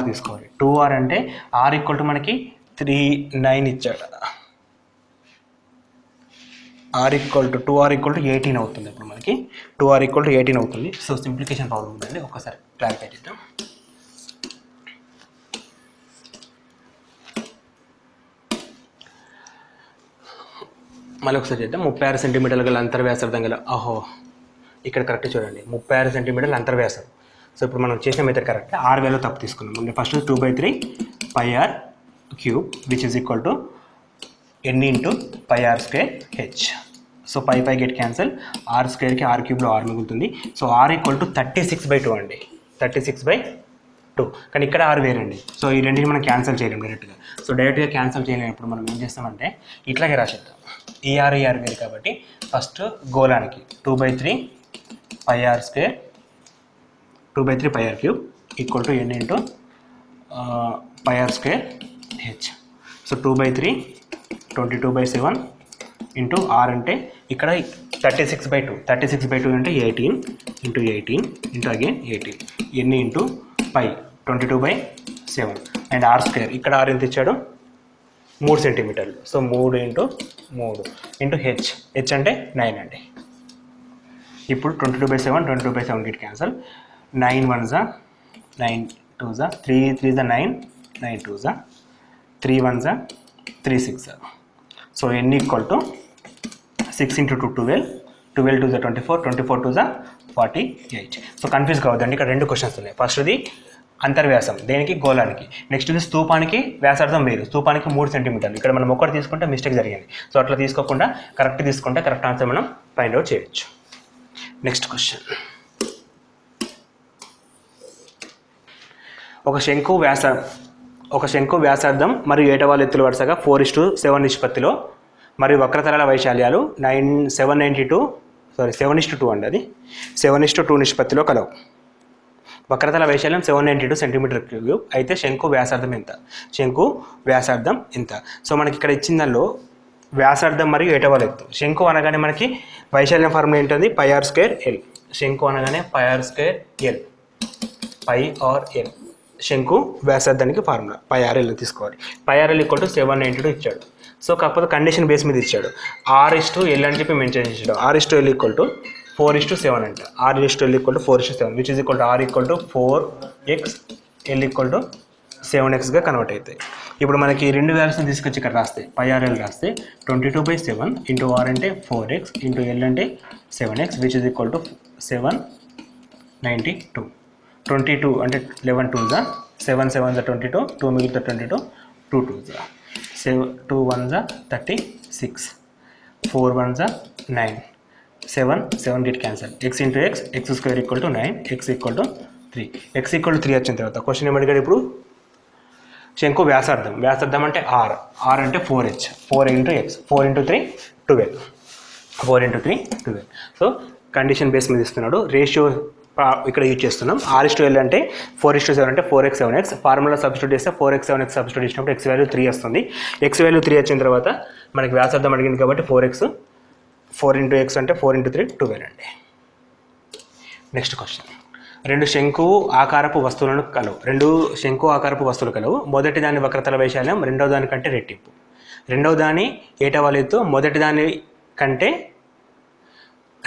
తీసుకోవాలి. 2r అంటే ఆర్ ఈక్వల్ టు మనకి 3/9 ఇచ్చాడు. R equal to 2r equal to 18 అవుతుంది. ఇప్పుడు మనకి 2r ఈక్వల్ టు 18 అవుతుంది. సో సింప్లిఫికేషన్ ప్రాబ్లం ఉందండి, ఒకసారి క్లారిఫై చేద్దాం. మళ్ళీ ఒకసారి చేద్దాం. 36 సెంటీమీటర్ల గల అంతర్వ్యాసార్థం గల, ఇక్కడ కరెక్ట్ చూడండి, 36 సెంటీమీటర్ల అంతర్వ్యాసం. సో ఇప్పుడు మనం చేసిన మెథడ్ కరెక్ట్. ఆర్ వాల్యూ తప్పు తీసుకున్నాం. First 2/3 pi r cube which is equal to n into pi are square H. So pi get cancel, r స్క్వేర్కి ఆర్ క్యూబ్లో ఆర్ మిగులుతుంది. సో ఆర్ ఈక్వల్ టు 36/2 అండి, 36/2. కానీ ఇక్కడ ఆర్ వేరండి. సో ఈ రెండింటిని మనం క్యాన్సల్ చేయలేం డైరెక్ట్గా. సో డైరెక్ట్గా క్యాన్సల్ చేయలేనప్పుడు మనం ఏం చేస్తామంటే ఇట్లాగే రాసేద్దాం. ఈ ఆర్ వేరు కాబట్టి ఫస్ట్ గోళానికి 2/3 pi are square, 2/3 pi r cube equal to n into pi are square H. So 2/3 22/7 into r అంటే ఇక్కడ 36/2 అంటే 18 ఇంటూ 18 ఇంటూ అగైన్ 18 ఎన్ని into pi 22/7 and R square. ఇక్కడ ఆర్ ఎంత ఇచ్చాడు? 3 సెంటీమీటర్లు. సో 3 ఇంటూ 3 ఇంటూ హెచ్ అంటే 9 అండి. ఇప్పుడు 22/7 Git cancel, 9 1 9 2 3 3 9 9 2 3 1 3 6. So n equal to 6 into 2 12, 12 2 24, 24 2 48. So confuse కావద్దండి, ఇక్కడ రెండు క్వశ్చన్స్ ఉన్నాయి. ఫస్ట్ది అంతర్వ్యాసం దేనికి, గోళానికి. నెక్స్ట్ది స్తూపానికి వ్యాసార్థం వేరు, స్తూపానికి 3 సెంటీమీటర్లు. ఇక్కడ మనం ఒకటి తీసుకుంటే మిస్టేక్ జరిగింది. సో అట్లా తీసుకోకుండా కరెక్ట్ తీసుకుంటే కరెక్ట్ ఆన్సర్ మనం ఫైండ్ అవుట్ చేయొచ్చు. నెక్స్ట్ క్వశ్చన్, ఒక శంకు వ్యాసార్థం మరియు ఏటవాలు ఎత్తులు వరుసగా 4:7 నిష్పత్తిలో మరియు వక్రతలాల వైశాల్యాలు 7:2 అండి, అది 7:2 నిష్పత్తిలో కలవు. వక్రతల వైశాల్యం 792 సెంటీమీటర్ క్యూబ్. అయితే శంకు వ్యాసార్థం ఎంత? శంకు వ్యాసార్థం ఎంత? సో మనకి ఇక్కడ ఇచ్చిన దానిలో వ్యాసార్థం మరియు ఏటవాలు ఎత్తు. శంకు అనగానే మనకి వైశాల్యం ఫార్ములా ఏంటంది, πr²l. శంకు అనగానే πr²l, πr_l. శంకు వ్యాసార్థానికి ఫార్ములా πrl తీసుకోవాలి. πrl = 792 ఇచ్చాడు. సో కాకపోతే కండిషన్ బేస్ మీద ఇచ్చాడు. r:l అని చెప్పి మెన్షన్ చేసాడు. r:l = 4:7 అంట. r:l = 4:7, which is equal to r = 4x, l = 7x convert అవుతాయి. ఇప్పుడు మనకి రెండు వాల్యూస్ని తీసుకొచ్చి ఇక్కడ రాస్తే πrl రాస్తే 22/7 ఇంటూ r అంటే 4x ఇంటూ l అంటే 7x, which is equal to 792. 22 అంటే 11 2s, 7 7s 22, 2 మిగిలితే 22, 2 2s, 2 1s 36, 4 1s 9, 7 get cancel. x into x, x² = 9, x = 3. x = 3 వచ్చిన తర్వాత క్వశ్చన్ ఏమడిగాడు ఇప్పుడు, శంకు వ్యాసార్థం అంటే r అంటే 4h, 4 into x, 4 into 3 12, 4 into 3 12. So condition base మీద ఇస్తున్నాడు. రేషియో ఇక్కడ యూజ్ చేస్తున్నాం. r:l అంటే 4:7 అంటే 4x 7x. ఫార్ములా సబ్స్టిట్యూట్ చేస్తే 4x 7x సబ్స్టిట్యూట్ చేసినప్పుడు x వాల్యూ 3 వస్తుంది. x వాల్యూ 3 వచ్చిన తర్వాత మనకి వ్యాసార్థం అడిగింది కాబట్టి 4x, 4 into x అంటే 4 into 3 12 అండి. నెక్స్ట్ క్వశ్చన్, రెండు శంకు ఆకారపు వస్తువులు కలవు. మొదటి దాని వక్రతల వైశాల్యం రెండవ దాని కంటే రెట్టింపు. రెండవ దాని ఏటవాలు ఎత్తు మొదటి దాని కంటే,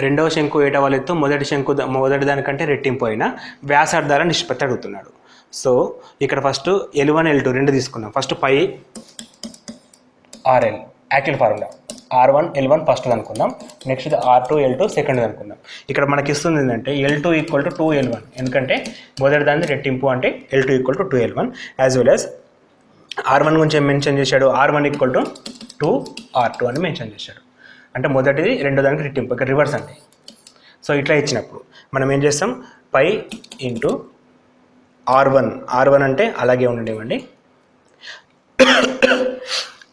రెండవ శంకు ఏటవాలు ఎత్తు మొదటి దానికంటే రెట్టింపు అయిన వ్యాసార్థాల నిష్పత్తి అడుగుతున్నాడు. సో ఇక్కడ ఫస్ట్ L1 L2 రెండు తీసుకున్నాం. First πrl actual formula r1 L1 first అనుకుందాం. నెక్స్ట్ r2 L2 సెకండ్ అనుకుందాం. ఇక్కడ మనకి ఇస్తుంది ఏంటంటే L2 = 2L1, ఎందుకంటే మొదటి దాన్ని రెట్టింపు అంటే L2 = 2L1. As well as r1 గురించి మెన్షన్ చేశాడు, r1 = 2r2 అని మెన్షన్ చేశాడు. అంటే మొదటిది రెండో దానికి రెట్టింపు, ఇక్కడ రివర్స్ అండి. సో ఇట్లా ఇచ్చినప్పుడు మనం ఏం చేస్తాం, π ఇంటూ r1 అంటే అలాగే ఉండనివ్వండి.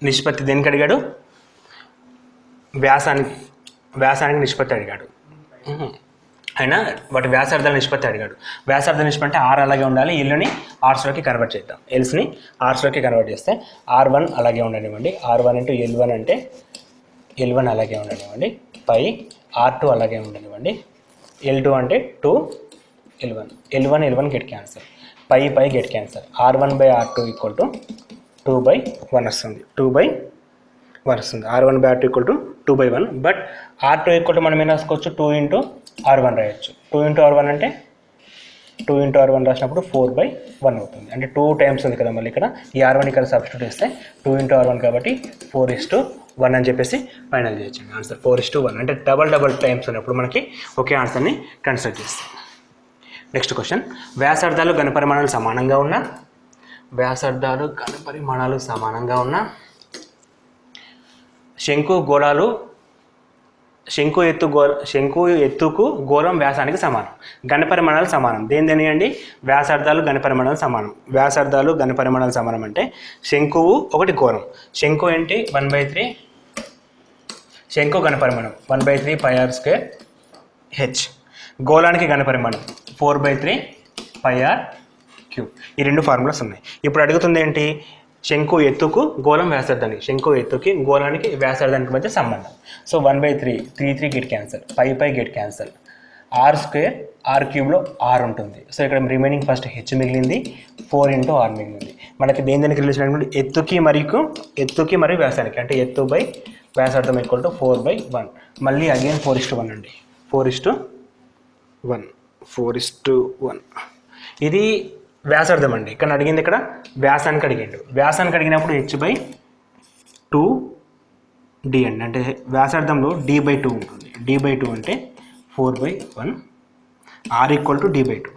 నిష్పత్తి దేనికి అడిగాడు, వ్యాసానికి నిష్పత్తి అడిగాడు. అయినా వాటి వ్యాసార్థాల నిష్పత్తి అడిగాడు. వ్యాసార్థ నిష్పత్తి అంటే r అలాగే ఉండాలి, ఎల్ని ఆర్స్లోకి కన్వర్ట్ చేద్దాం. ఎల్స్ని ఆర్స్లోకి కన్వర్ట్ చేస్తే r1 అలాగే ఉండనివ్వండి, r1 ఇంటూ L1 అంటే L1 అలాగే ఉండనివ్వండి, π r2 అలాగే ఉండనివ్వండి, L2 అంటే 2L1, L1 get cancel, π get cancel, r1/r2 = 2/1 వస్తుంది, 2/1 వస్తుంది. r1/r2 = 2/1. బట్ r2 మనం ఏం రాసుకోవచ్చు, 2 into r1 రాయొచ్చు. 2 into r1 అంటే 2 into r1 రాసినప్పుడు 4/1 అవుతుంది. అంటే 2 టైమ్స్ ఉంది కదా, మళ్ళీ ఇక్కడ ఈ r1 ఇక్కడ సబ్స్టిట్యూట్ చేస్తే 2 into r1 కాబట్టి 4:1 అని చెప్పేసి ఫైనల్ చేయొచ్చు ఆన్సర్. 4:1 అంటే డబల్ టైమ్స్ ఉన్నప్పుడు మనకి ఒకే ఆన్సర్ని కన్సిడర్ చేస్తాం. నెక్స్ట్ క్వశ్చన్, వ్యాసార్థాలు ఘనపరిమాణాలు సమానంగా ఉన్న శంకు ఎత్తుకు గోళం వ్యాసానికి సమానం. ఘనపరిమాణాలు సమానం దేని అండి, వ్యాసార్థాలు ఘనపరిమాణాలు సమానం అంటే శంకువు ఒకటి గోళం. శంకు ఏంటి 1/3, శంకు ఘనపరిమాణం 1/3 πr²h. గోళానికి ఘనపరిమాణం 4/3 πr3. ఈ రెండు ఫార్ములాస్ ఉన్నాయి. ఇప్పుడు అడుగుతుంది ఏంటి, శంకు ఎత్తుకు గోళం వ్యాసార్థానికి, శంకు ఎత్తుకి గోళానికి వ్యాసార్థానికి మధ్య సంబంధం. So 1/3 3 get cancel, π get cancel, r²r³ r ఉంటుంది. సో ఇక్కడ రిమైనింగ్ ఫస్ట్ h మిగిలింది, 4 into r మిగిలింది. మనకి దేనికి రిలేషన్ అంటే ఎత్తుకి మరియు వ్యాసానికి, అంటే ఎత్తు బై వ్యాసార్థం = 4/1. మళ్ళీ అగైన్ 4:1 అండి, 4:1. ఇది వ్యాసార్థం అండి. ఇక్కడ అడిగింది, ఇక్కడ వ్యాసానికి అడిగిండు. వ్యాసానికి అడిగినప్పుడు h/2 డి అండి, అంటే వ్యాసార్థంలో d/2 ఉంటుంది. d/2 అంటే 4/1. R equal to d/2.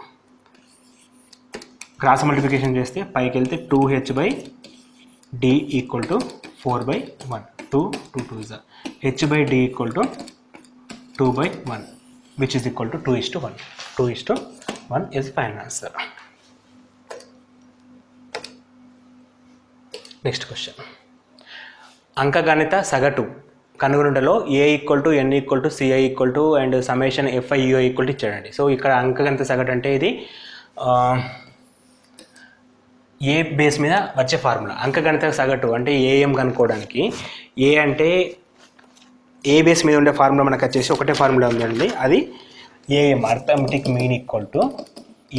Cross multiplication చేస్తే పైకి వెళ్తే 2h/d equal to 4/1. 2 2 is h/d equal to 2/1, which is equal to 2:1. 2:1 is final answer. Next question. అంకగణిత సగటు కనుగొనుటలో a equal to n equal to c i equal to and summation f i u i equal to ఇచ్చాడండి. So ఇక్కడ అంకగణిత సగటు అంటే ఇది ఏ base మీద వచ్చే ఫార్ములా. అంకగణిత సగటు అంటే ఏఎం కనుక్కోవడానికి ఏ అంటే ఏ బేస్ మీద ఉండే ఫార్ములా మనకు వచ్చేసి ఒకటే ఫార్ములా ఉందండి, అది AM arithmetic mean equal to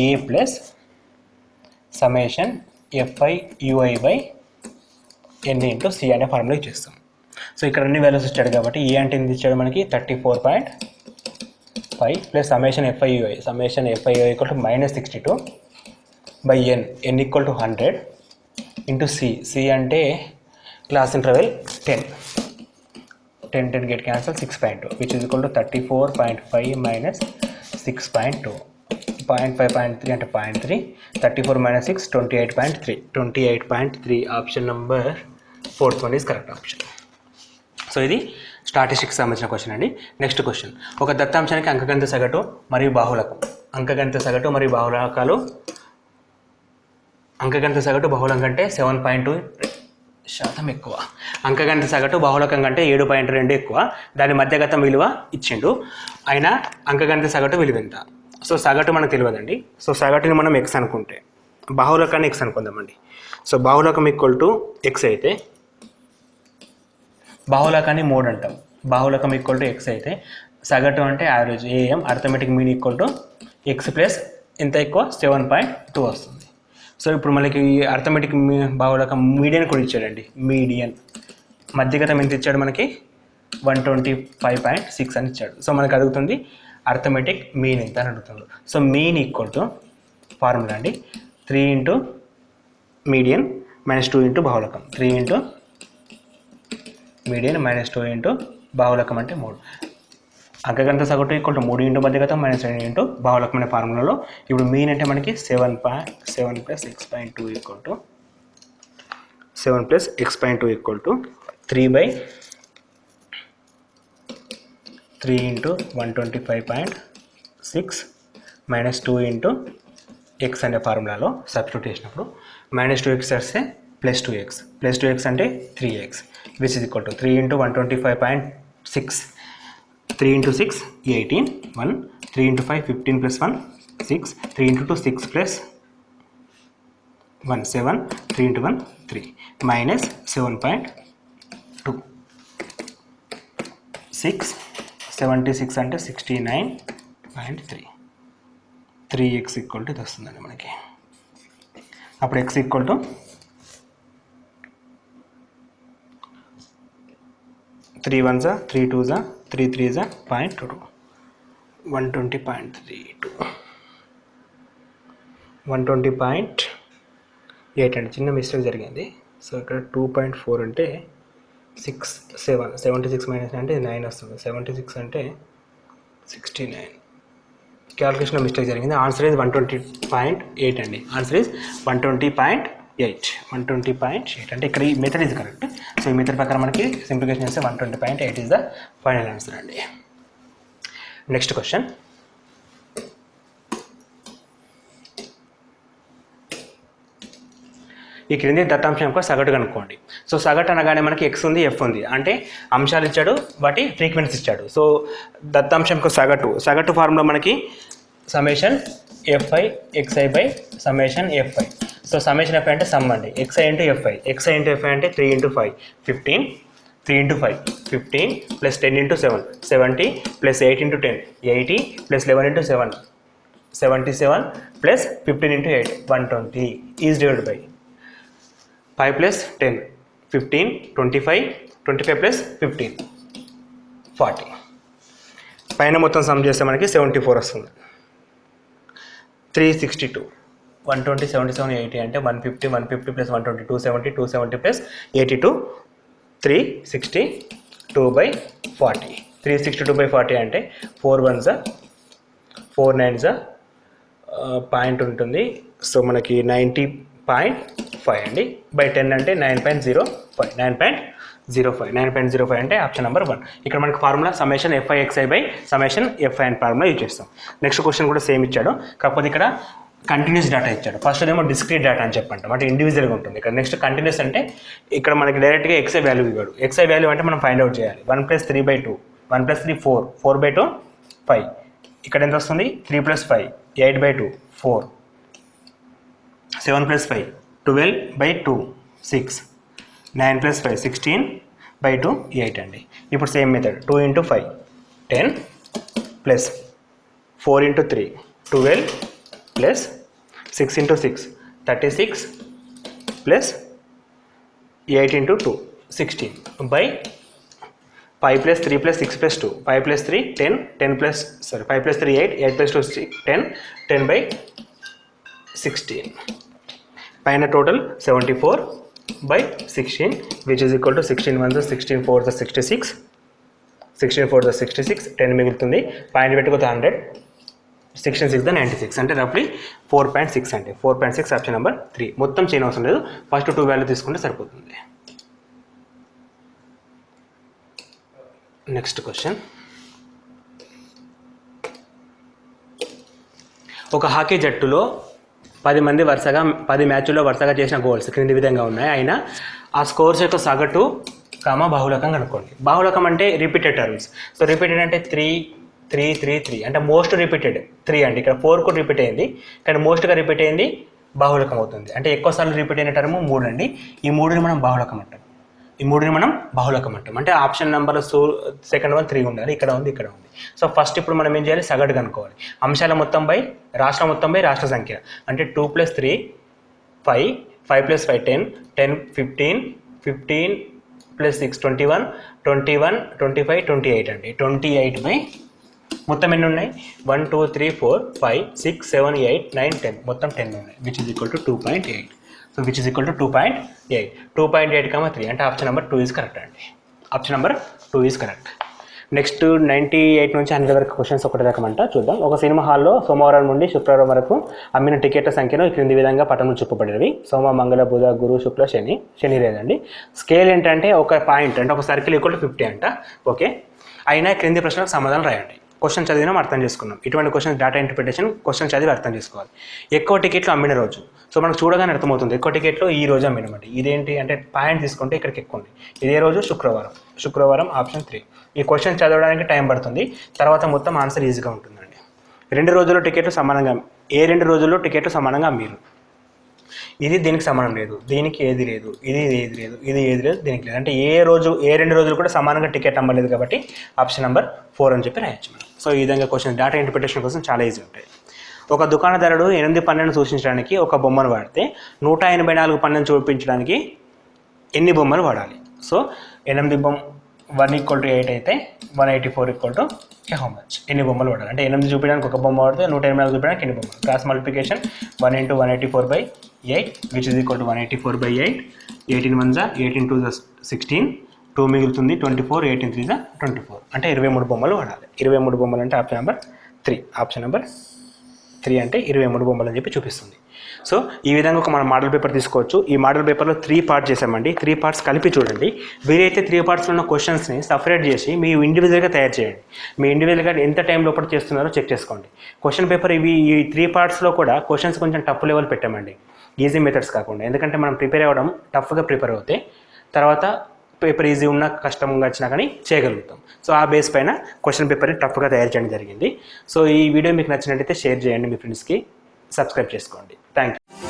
A plus summation f i u i by n into c అనే ఫార్ములా ఇచ్చేస్తాం. సో ఇక్కడ అన్ని వాల్యూస్ ఇచ్చాడు కాబట్టి ఏ అంటే ఎంత ఇచ్చాడు మనకి 34.5 plus summation f i u i equal to -62 by n equal to 100 into c అంటే class interval 10 get cancel 6.2 which is equal to 34.5 minus 6.2. 0.5.3 అంటే 0.3. 34 minus 6 28.3. Option number 4th one is correct option. So ఇది స్టాటిస్టిక్స్ సంబంధించిన క్వశ్చన్ అండి. Next question. ఒక దత్తాంశానికి అంకగణిత సగటు మరియు బాహుళకం. అంకగణిత సగటు మరియు బాహుళకాలు. అంకగణిత సగటు బహుళకం కంటే 7.2% ఎక్కువ. అంకగణిత సగటు బహుళకం కంటే 7.2 ఎక్కువ. దాని మధ్యగతం విలువ ఇచ్చిండు. అయినా అంకగణిత సగటు విలువ ఎంత? సో సగటు మనకు తెలియదండి. సో సగటుని మనం ఎక్స్ అనుకుంటే బాహుళకాన్ని ఎక్స్ అనుకుందామండి. సో బాహుళకం ఈక్వల్ టు ఎక్స్ అయితే బాహుళకాన్ని మోడ్ అంటాం. బాహుళకం ఈక్వల్ టు ఎక్స్ అయితే సగటు అంటే average AM arithmetic mean equal to X plus ఎంత ఎక్కువ 7.2 వస్తుంది. సో ఇప్పుడు మనకి అర్థమెటిక్ బాహుళకం మీడియన్ కూడా ఇచ్చాడండి. మీడియన్ మధ్యగతం ఎంత ఇచ్చాడు మనకి 125.6 అని ఇచ్చాడు. సో మనకు అడుగుతుంది అర్థమెటిక్ మీన్ ఎంత అని అడుగుతుంది. So mean equal to formula అండి 3 ఇంటూ మీడియన్ మైనస్ 2 ఇంటూ బాహుళకం. 3 ఇంటూ మీడియన్ మైనస్ 2 ఇంటూ బాహుళకం అంటే 3. అంకగణిత సగటు ఈక్వల్ టు 3 ఇంటూ మధ్యగతం మైనస్ 2 ఇంటూ బాహుళకం అనే ఫార్ములాలో ఇప్పుడు మీన్ అంటే మనకి 7 plus x/2 equal to 7 plus x/2 equal to 3 into 125.6 minus 2 into x అనే ఫార్ములాలో సబ్స్టిట్యూట్ చేసినప్పుడు -2x వస్తే +2x అంటే 3x which is equal to 3 into 125.6 3 into 6 18 1 3 into 5 15 plus 1 6 3 into 2 6 plus 1 7 3 into 1 3 minus 7.2 6 76 అంటే 69.3 3x ఈక్వల్ టు ఇది వస్తుందండి మనకి. అప్పుడు x equal to 3 1s 3 2s 3 3s 0.22 120.32 120.8 అండి. చిన్న మిస్టేక్ జరిగింది. సో ఇక్కడ 2.4 అంటే 76 మైనస్ అంటే 9 వస్తుంది. 76 అంటే 69. క్యాల్కులేషన్లో మిస్టేక్ జరిగింది. ఆన్సర్ ఈజ్ 120.8 అండి. ఆన్సర్ ఈజ్ 120.8 అంటే ఇక్కడ ఈ మెథడ్ ఈజ్ కరెక్ట్. సో ఈ మెథడ్ ప్రకారం మనకి సింప్లిఫికేషన్ చేస్తే 120.8 ఈజ్ ద ఫైనల్ ఆన్సర్ అండి. Next question. ఈ క్రింది దత్తాంశం యొక్క సగటు కనుక్కోండి. సో సగటు అనగానే మనకి ఎక్స్ ఉంది, ఎఫ్ ఉంది, అంటే అంశాలు ఇచ్చాడు, వాటి ఫ్రీక్వెన్సీ ఇచ్చాడు. సో దత్తాంశం యొక్క సగటు ఫార్ములా మనకి summation f i x i by summation f i. So summation f i అంటే సమ్ అండి. ఎక్స్ఐ ఇంటూ ఎఫ్ఐ అంటే 3 into 5 15 3 into 5 15 plus 10 into 7 70 plus 8 into 10 80 plus 11 into 7 77 plus 15 into 8 120 is divided by 5 plus 10 15 25 plus 15 40. పైన మొత్తం some చేస్తే మనకి 74 వస్తుంది. 362 120 77 80 అంటే 150 ప్లస్ 120 270 ప్లస్ 82 360 2/40. 362/40 అంటే 4 1s 4 9s పాయింట్ ఉంటుంది. సో మనకి 90.5 అండి. బై 10 అంటే 9.05. 9.05 అంటే ఆప్షన్ నెంబర్ 1. ఇక్కడ మనకి formula summation FI/XI by summation FI అని ఫార్ములా యూజ్ చేస్తాం. నెక్స్ట్ క్వశ్చన్ కూడా సేమ్ ఇచ్చాడు, కాకపోతే ఇక్కడ కంటిన్యూస్ డేటా ఇచ్చాడు. ఫస్ట్ ఏమో డిస్క్రీట్ డేటా అని చెప్పంటాం, అంటే ఇండివిజువల్గా ఉంటుంది. ఇక్కడ నెక్స్ట్ కంటిన్యూస్ అంటే ఇక్కడ మనకి డైరెక్ట్గా XI వాల్యూ ఇవ్వడు. XI వాల్యూ అంటే మనం ఫైండ్ అవుట్ చేయాలి. 1 + 3/2, 1 + 3 4, 4/2 5. ఇక్కడ ఎంత వస్తుంది? 3 + 5 8/2 4, 7 + 5 12/2 6, 9 + 5 16/2 8 అండి. ఇప్పుడు same method 2 × 5 10 plus 4 × 3 12 plus 6 × 6 36 plus 8 × 2 16 by 5 + 3 + 6 + 2 5 + 3 10 10 + 5 + 3 8 8 + 2 10 10/16 పైన total 74/16 which is equal to 16 1s 16 4s 66 16 4s 66 10 మిగులుతుంది. పాయింట్ పెట్టుకోతే 100 16 6 96 అంటే రఫ్లీ 4.6 అంటే 4.6 ఆప్షన్ నెంబర్ 3. మొత్తం చేయని అవసరం లేదు, ఫస్ట్ 2 వాల్యూ తీసుకుంటే సరిపోతుంది. నెక్స్ట్ క్వశ్చన్, ఒక హాకీ జట్టులో 10 మంది వరుసగా 10 మ్యాచ్ల్లో వరుసగా చేసిన గోల్స్ క్రింది విధంగా ఉన్నాయి. అయినా ఆ స్కోర్స్ యొక్క సగటు బాహుళకం కనుక్కోండి. బాహుళకం అంటే రిపీటెడ్ టర్మ్స్. సో రిపీటెడ్ అంటే 3 3 3 3 అంటే మోస్ట్ రిపీటెడ్ 3 అండి. ఇక్కడ 4 కూడా రిపీట్ అయింది, కానీ మోస్ట్గా రిపీట్ అయింది బాహుళకం అవుతుంది. అంటే ఎక్కువసార్లు రిపీట్ అయిన టర్మ్ 3 అండి. ఈ 3ని మనం బాహుళకం అంటాం. అంటే ఆప్షన్ నెంబర్ సెకండ్ వన్ 3 ఉండాలి. ఇక్కడ ఉంది, ఇక్కడ ఉంది. సో ఫస్ట్ ఇప్పుడు మనం ఏం చేయాలి? సగటు కనుక్కోవాలి. అంశాల మొత్తం బై రాష్ట్రం మొత్తం బై రాష్ట్ర సంఖ్య. అంటే 2 + 3 5 5 + 5 10 10 15 15 + 6 21 21 25 28 అండి. 28 బై మొత్తం ఎన్ని ఉన్నాయి? 1 2 3 4 5 6 7 8 9 10 మొత్తం 10 ఉన్నాయి. Which is equal to 2.8. So which is equal to 2.8. 2.8, 3 అంటే ఆప్షన్ నెంబర్ 2 ఈజ్ కరెక్ట్ అండి. Option number 2 is correct. Next 98 నుంచి 100 వరకు క్వశ్చన్స్ ఒకటి రకమంట చూద్దాం. ఒక సినిమా హాల్లో సోమవారం నుండి శుక్రవారం వరకు అమ్మిన టికెట్ల సంఖ్యను క్రింది విధంగా పటంలో చూపబడినవి. సోమ మంగళ బుధ గురు శుక్ల శని లేదండి. స్కేల్ ఏంటంటే ఒక పాయింట్ అంటే ఒక సర్కిల్ ఈక్వల్ టు 50 అంట. ఓకే, అయినా క్రింది ప్రశ్నలకు సమాధానం రాయండి. క్వశ్చన్ చదివినాం, అర్థం చేసుకున్నాం. ఇటువంటి క్వశ్చన్ డేటా ఇంటర్ప్రిటేషన్ క్వశ్చన్ చదివి అర్థం చేసుకోవాలి. ఎక్కువ టికెట్లు అమ్మిన రోజు. సో మనకు చూడగానే అర్థమవుతుంది ఎక్కువ టికెట్లు ఈ రోజు అమ్మినమండి. ఇదేంటి అంటే పాయింట్ తీసుకుంటే ఇక్కడికి ఎక్కువ ఉంది. ఇదే రోజు శుక్రవారం ఆప్షన్ 3. ఈ క్వశ్చన్ చదవడానికి టైం పడుతుంది, తర్వాత మొత్తం ఆన్సర్ ఈజీగా ఉంటుందండి. 2 రోజుల్లో టికెట్లు సమానంగా ఏ 2 రోజుల్లో టికెట్లు సమానంగా అమ్మిరు. ఇది దీనికి సమానం లేదు, దీనికి ఏది లేదు, ఇది ఏది లేదు, ఇది ఏది లేదు, దీనికి లేదు. అంటే ఏ 2 రోజులు కూడా సమానంగా టికెట్ అమ్మలేదు కాబట్టి ఆప్షన్ నెంబర్ 4 అని చెప్పి రాయొచ్చు మనం. సో ఈ విధంగా క్వశ్చన్ డేటా ఇంటర్ప్రిటేషన్ కోసం చాలా ఈజీ ఉంటాయి. ఒక దుకాణదారుడు 8 పన్నును సూచించడానికి ఒక బొమ్మను వాడితే 184 పన్నును చూపించడానికి ఎన్ని బొమ్మలు వాడాలి? సో 8 1 = 8 అయితే 184 = హౌ మచ్? ఎన్ని బొమ్మలు వాడాలి? అంటే 8 చూపించడానికి ఒక బొమ్మ వాడితే 184 చూపించడానికి ఎన్ని బొమ్మలు? Cross multiplication 1 × 184/8 which is equal to 184/8. 18 1s 18 2s 16 2 మిగులుతుంది 24 18 3s 24 అంటే 23 బొమ్మలు వాడాలి. 23 బొమ్మలు అంటే ఆప్షన్ నెంబర్ 3. ఆప్షన్ నెంబర్ 3 అంటే 23 బొమ్మలు అని చెప్పి చూపిస్తుంది. సో ఈ విధంగా ఒక మనం మోడల్ పేపర్ తీసుకోవచ్చు. ఈ మోడల్ పేపర్లో 3 పార్ట్స్ చేసామండి. 3 పార్ట్స్ కలిపి చూడండి. వీరైతే 3 పార్ట్స్లో ఉన్న క్వశ్చన్స్ని సపరేట్ చేసి మీ ఇండివిజువల్గా తయారు చేయండి. మీ ఇండివిజువల్గా ఎంత టైం లోపల చేస్తున్నారో చెక్ చేసుకోండి. క్వశ్చన్ పేపర్ ఈ 3 పార్ట్స్లో కూడా క్వశ్చన్స్ కొంచెం టఫ్ లెవెల్ పెట్టామండి, ఈజీ మెథడ్స్ కాకుండా. ఎందుకంటే మనం ప్రిపేర్ అవ్వడం టఫ్గా ప్రిపేర్ అవుతే తర్వాత పేపర్ ఈజీ ఉన్నా కష్టంగా వచ్చినా కానీ చేయగలుగుతాం. సో ఆ బేస్ పైన క్వశ్చన్ పేపర్ని టఫ్గా తయారు చేయడం జరిగింది. సో ఈ వీడియో మీకు నచ్చినట్టయితే షేర్ చేయండి, మీ ఫ్రెండ్స్కి సబ్స్క్రైబ్ చేసుకోండి. Thank you.